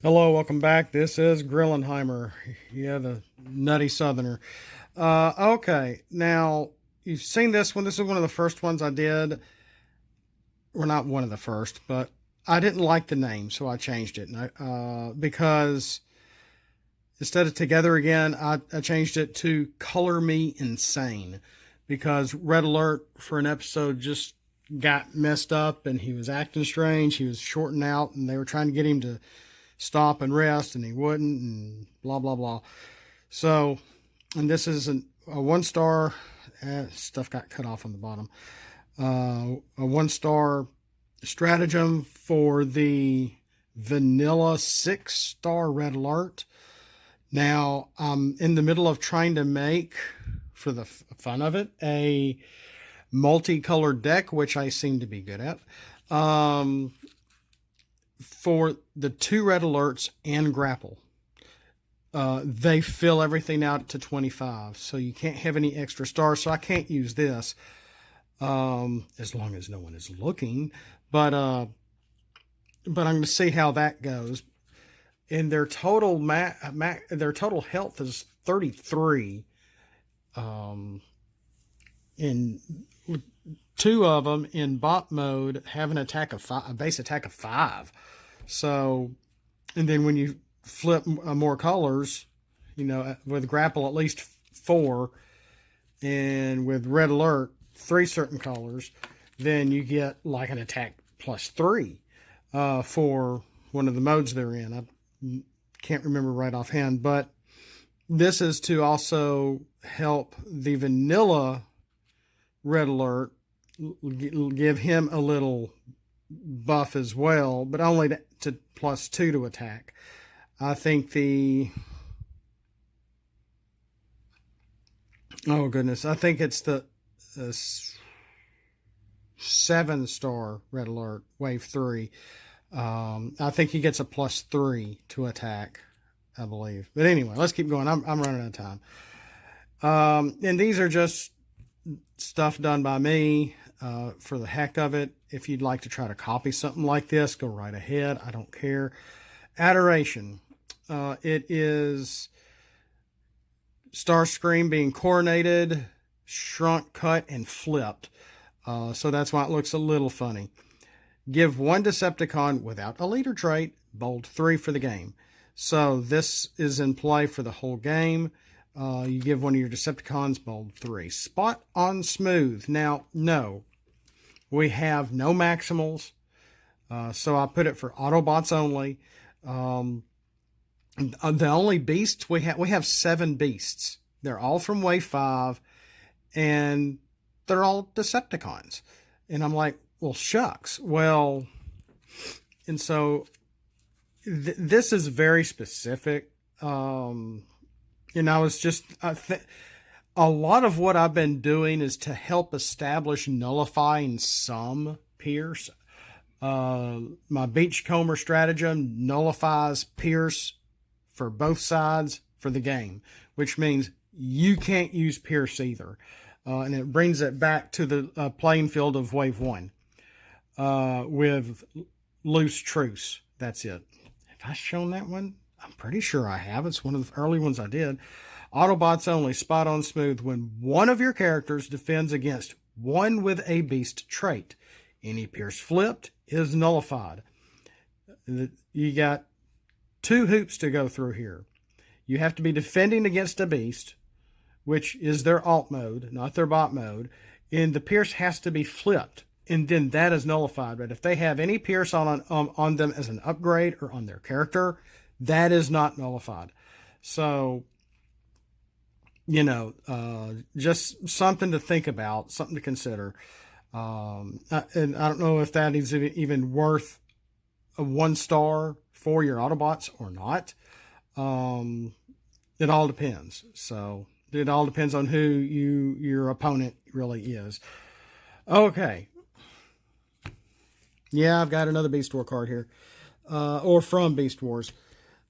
Hello, welcome back. This is Grillenheimer. Yeah, the nutty southerner. Okay, now you've seen this one. This is one of the first ones I did. Well, not one of the first, but I didn't like the name, so I changed it. Because instead of Together Again, I changed it to Color Me Insane. Because Red Alert for an episode just got messed up and he was acting strange. He was shorting out, and they were trying to get him to stop and rest, and he wouldn't, and blah blah blah. So, and this is a 1-star. Stuff got cut off on the bottom. A 1-star stratagem for the vanilla 6-star Red Alert. Now I'm in the middle of trying to make, for the fun of it, a multicolored deck, which I seem to be good at. For the 2 Red Alerts and Grapple, they fill everything out to 25, so you can't have any extra stars. So I can't use this as long as no one is looking. But I'm going to see how that goes. And their total their total health is 33. In 2 of them in bot mode have an attack of 5, a base attack of 5. So, and then when you flip more colors, with Grapple at least 4, and with Red Alert 3 certain colors, then you get like an attack plus 3 for one of the modes they're in. I can't remember right offhand, but this is to also help the vanilla Red Alert, give him a little buff as well, but only to plus 2 to attack. I think I think it's the 7-star Red Alert, wave 3. I think he gets a plus 3 to attack, I believe. But anyway, let's keep going. I'm running out of time. And these are just stuff done by me for the heck of it. If you'd like to try to copy something like this, go right ahead. I don't care. Adoration. It is Starscream being coronated, shrunk, cut, and flipped. So that's why it looks a little funny. Give 1 Decepticon without a leader trait, bold 3 for the game. So this is in play for the whole game. You give one of your Decepticons bold 3. Spot on smooth. Now, no, we have no Maximals, so I put it for Autobots only. The only beasts we have 7 beasts. They're all from Wave 5, and they're all Decepticons. And I'm like, well, shucks. Well, and so this is very specific. And I was just, a lot of what I've been doing is to help establish nullifying some Pierce. My Beachcomber stratagem nullifies Pierce for both sides for the game, which means you can't use Pierce either. And it brings it back to the playing field of Wave 1 with Loose Truce. That's it. Have I shown that one? I'm pretty sure I have. It's one of the early ones I did. Autobots only, spot on smooth. When one of your characters defends against one with a beast trait, any Pierce flipped is nullified. You got 2 hoops to go through here. You have to be defending against a beast, which is their alt mode, not their bot mode, and the Pierce has to be flipped, and then that is nullified. But if they have any Pierce on them as an upgrade or on their character, that is not nullified. So, just something to think about, something to consider. And I don't know if that is even worth a 1-star for your Autobots or not. It all depends. So it all depends on who your opponent really is. Okay. Yeah, I've got another Beast War card here, or from Beast Wars.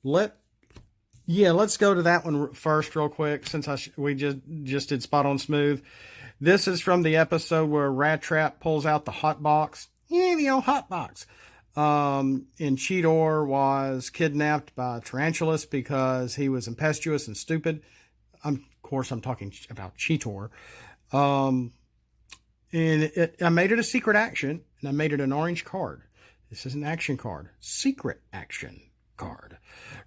Let's go to that one first real quick, since we just did spot on smooth. This is from the episode where Rat Trap pulls out the hot box. Yeah, the old hot box. And Cheetor was kidnapped by Tarantulas because he was impetuous and stupid. Of course, I'm talking about Cheetor. And I made it a secret action, and I made it an orange card. This is an action card. Secret action card.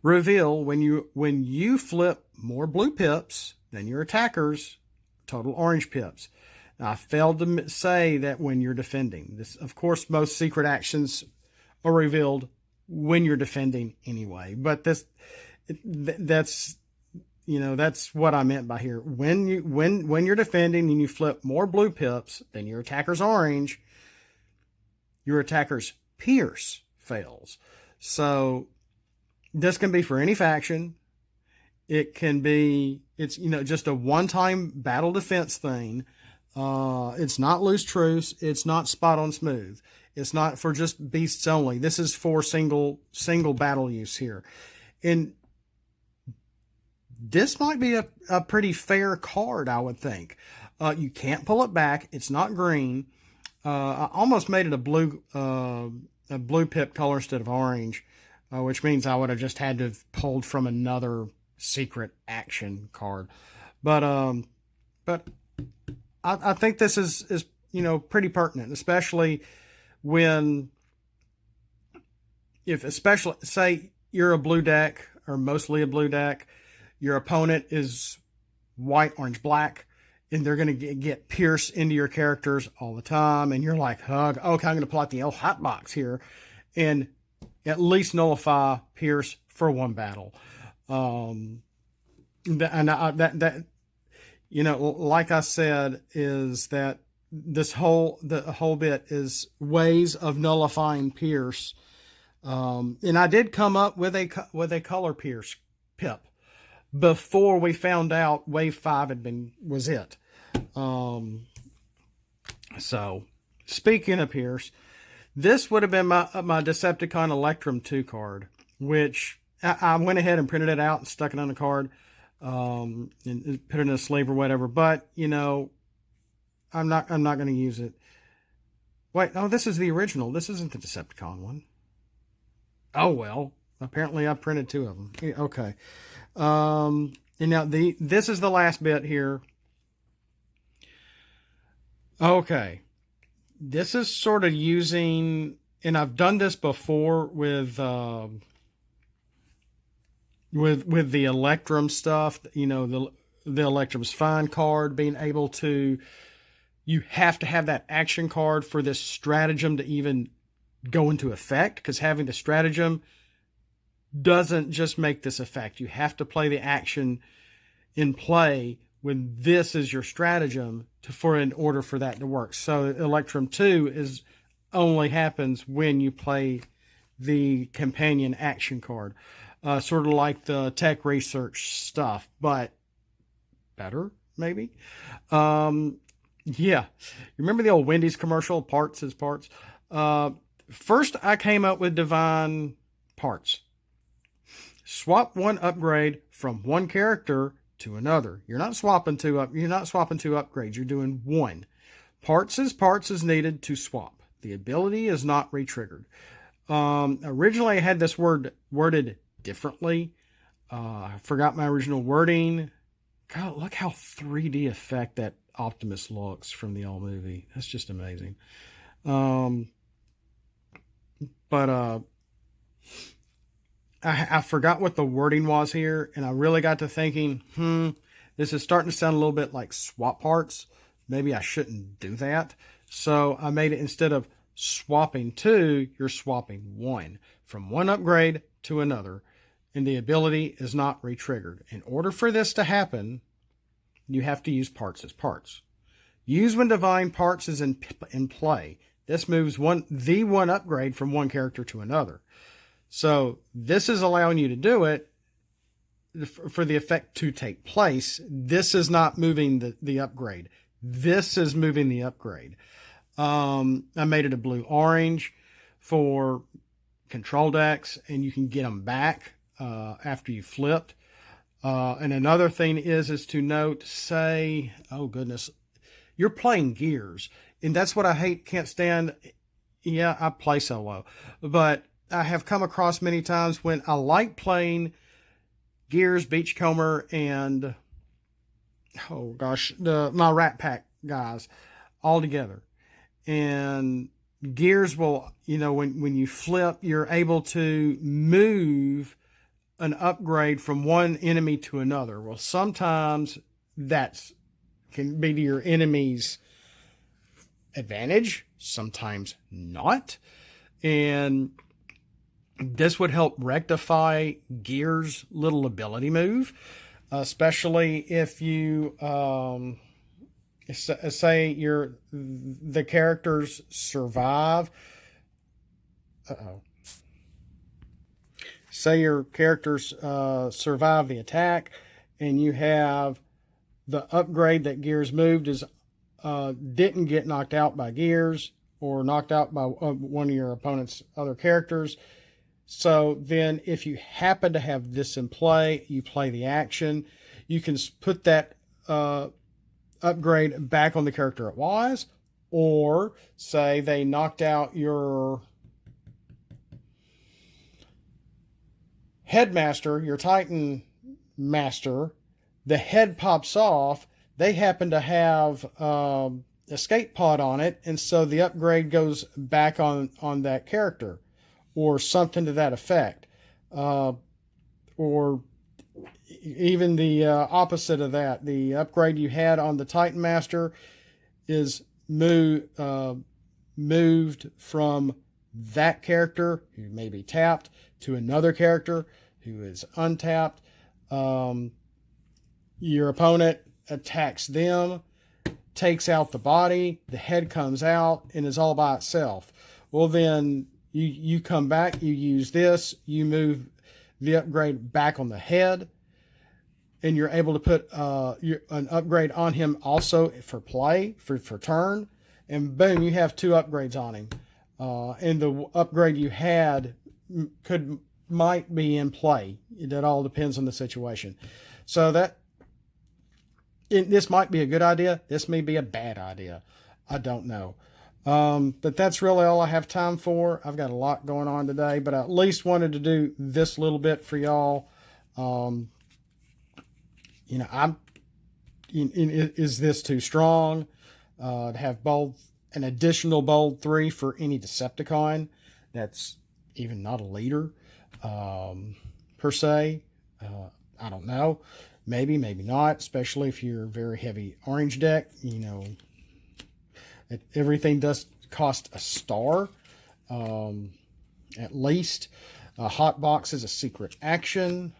Reveal when you flip more blue pips than your attackers, total orange pips. Now, I failed to say that when you're defending. This, of course, most secret actions are revealed when you're defending anyway. But that's what I meant by here. When you're defending and you flip more blue pips than your attacker's orange, your attacker's pierce fails. So this can be for any faction. It can be, it's just a one-time battle defense thing. It's not loose truce. It's not spot on smooth. It's not for just beasts only. This is for single battle use here. And this might be a pretty fair card, I would think. You can't pull it back. It's not green. I almost made it a blue pip color instead of orange, which means I would have just had to have pulled from another secret action card. But I think this is pretty pertinent, especially especially say you're a blue deck or mostly a blue deck. Your opponent is white, orange, black, and they're going to get pierce into your characters all the time. And you're like, okay, I'm going to pull out the L hot box here and at least nullify pierce for one battle. Like I said, is that the whole bit is ways of nullifying pierce. And I did come up with a color pierce pip before we found out wave 5 was it. So speaking of pierce, this would have been my Decepticon Electrum 2 card, which I went ahead and printed it out and stuck it on the card, and put it in a sleeve or whatever. But I'm not going to use it. Wait, no, this is the original. This isn't the Decepticon one. Oh well, apparently I printed 2 of them. Yeah, okay. And now this is the last bit here. Okay. This is sort of using, and I've done this before with the Electrum stuff, the Electrum's Fine card, being able to, you have to have that action card for this stratagem to even go into effect, because having the stratagem doesn't just make this effect. You have to play the action in play when this is your stratagem in order for that to work. So Electrum 2 only happens when you play the companion action card. Sort of like the tech research stuff, but better, maybe. Yeah. You remember the old Wendy's commercial, parts is parts? First, I came up with Divine Parts. Swap one upgrade from one character to another. You're not swapping two upgrades. You're doing one. Parts is needed to swap. The ability is not re-triggered. Originally, I had this worded differently. I forgot my original wording. God, look how 3D effect that Optimus looks from the old movie. That's just amazing. I forgot what the wording was here, and I really got to thinking, this is starting to sound a little bit like swap parts. Maybe I shouldn't do that. So I made it, instead of swapping 2, you're swapping 1 from one upgrade to another, and the ability is not re-triggered. In order for this to happen, you have to use parts as parts. Use when Divine Parts is in play. This moves the one upgrade from one character to another. So this is allowing you to do it for the effect to take place. This is not moving the upgrade. This is moving the upgrade. I made it a blue-orange for control decks, and you can get them back after you flipped. And another thing is to note, say, oh goodness, you're playing Gears, and that's what I can't stand. Yeah, I play solo, but I have come across many times when I like playing Gears, Beachcomber, and oh gosh, my Rat Pack guys all together. And Gears will, when you flip, you're able to move an upgrade from one enemy to another. Well, sometimes that can be to your enemy's advantage, sometimes not. And this would help rectify Gears' little ability move, especially if you say the characters survive. Say your characters survive the attack, and you have the upgrade that Gears moved is didn't get knocked out by Gears or knocked out by one of your opponent's other characters. So then if you happen to have this in play, you play the action, you can put that upgrade back on the character it was, or say they knocked out your headmaster, your Titan master, the head pops off, they happen to have escape pod on it, and so the upgrade goes back on that character, or something to that effect. Or even the opposite of that. The upgrade you had on the Titan Master is moved from that character who may be tapped to another character who is untapped. Your opponent attacks them, takes out the body, the head comes out and is all by itself. Well, then you come back, you use this, you move the upgrade back on the head, and you're able to put an upgrade on him also for play, for turn, and boom, you have 2 upgrades on him. And the upgrade you had might be in play. That all depends on the situation. So this might be a good idea. This may be a bad idea. I don't know. But that's really all I have time for. I've got a lot going on today, but I at least wanted to do this little bit for y'all. Is this too strong? To have an additional bold 3 for any Decepticon that's even not a leader, per se. I don't know. Maybe not, especially if you're a very heavy orange deck. Everything does cost a star, at least. Hot box is a secret action.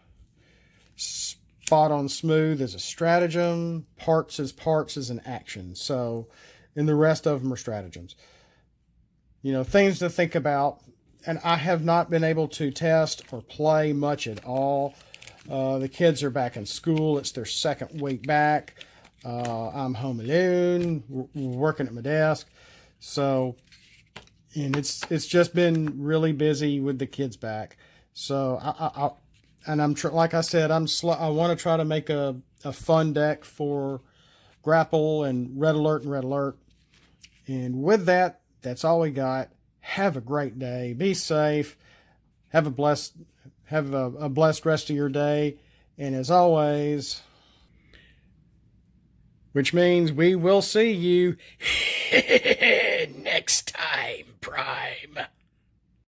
Spot on smooth is a stratagem. Parts is an action. So, and the rest of them are stratagems. Things to think about. And I have not been able to test or play much at all. The kids are back in school. It's their second week back. I'm home alone, working at my desk. So, and it's just been really busy with the kids back. So like I said, I want to try to make a fun deck for Grapple and Red Alert. And with that, that's all we got. Have a great day. Be safe. Have a blessed rest of your day. And as always, which means we will see you next time, Prime.